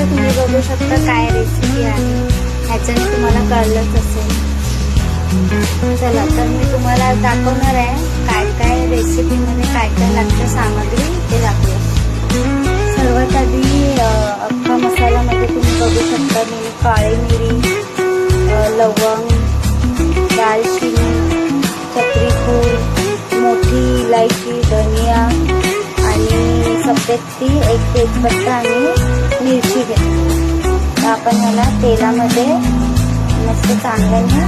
तुम्ही बघू शकता काय रेसिपी आहे, ह्याच्याने तुम्हाला कळलंच असेल. चला तर मी तुम्हाला दाखवणार आहे काय काय रेसिपीमध्ये काय काय लागतं सामग्री ते दाखवूया. सर्वात आधी अख्खा मसाल्यामध्ये तुम्ही बघू शकता मी काळी मिरी, लवंग, दालचिनी, चक्रीफूल, मोठी इलायची, धनिया आणि सफेद ती, एक तेजपत्ता आणि मिरची घेतली. तर आपण याला तेलामध्ये मस्त चांगल्याने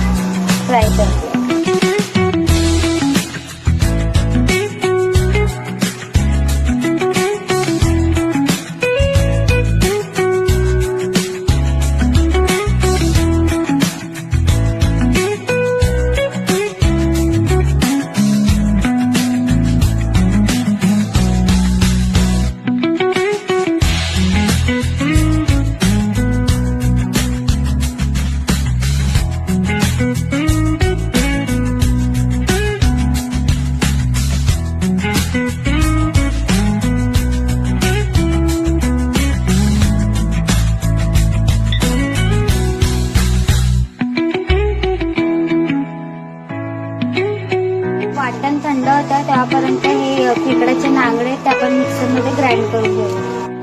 फ्राय करतो. वाटण थंड होतं त्यापर्यंत हे खेकड्याचे नांगडे ते आपण मिक्सरमध्ये ग्राइंड करून घेऊ.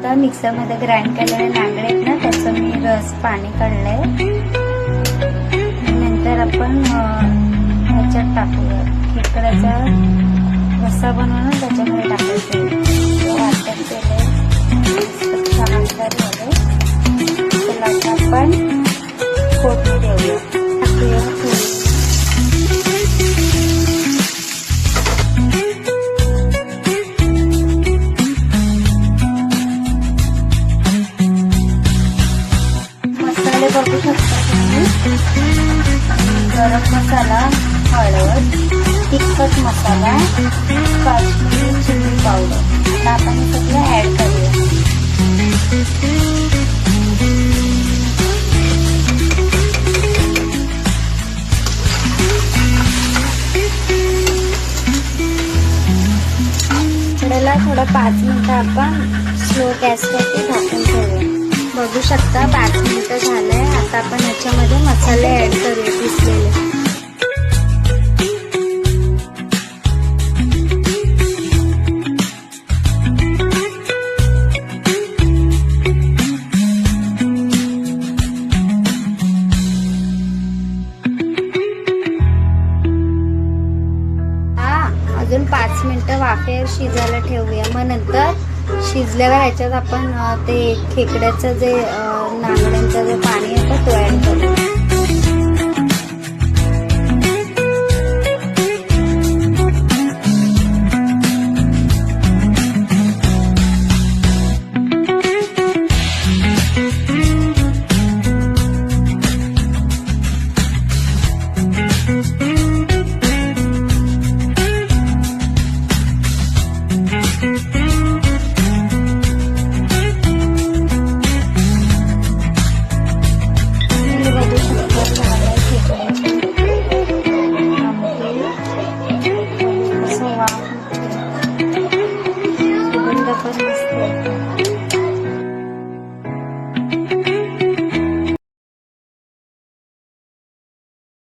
तर मिक्सरमध्ये ग्राइंड केलेले नांगडे आहेत ना, त्याचं मी पाणी काढलंय. नंतर आपण ह्याच्यात टाकूया खेकड्याचा रस्सा बनवून त्याच्यामध्ये टाकायचं. वाटण केलंय छान झाले. त्याला आपण फोडणी देऊया. टाकूया बघू शकता तुम्ही गरम मसाला, हळद, तिखट मसाला, काश्मीरी चिली पावडर. आता आपण हे सगळं ऍड करूया. कढईला थोडं 5 मिनिटं आपण स्लो गॅसवरती झाकून ठेवूया. बघू शकता 5 मिनिटं झालंय. आता आपण ह्याच्यामध्ये मसाले ऍड करूया पिसलेले. अजून 5 मिनिटं वाफेवर शिजायला ठेवूया. मग नंतर शिजल्यावर ह्याच्यात आपण ते खेकड्याचं जे नांगड्यांचं जे पाणी येतं तो ऍड करू.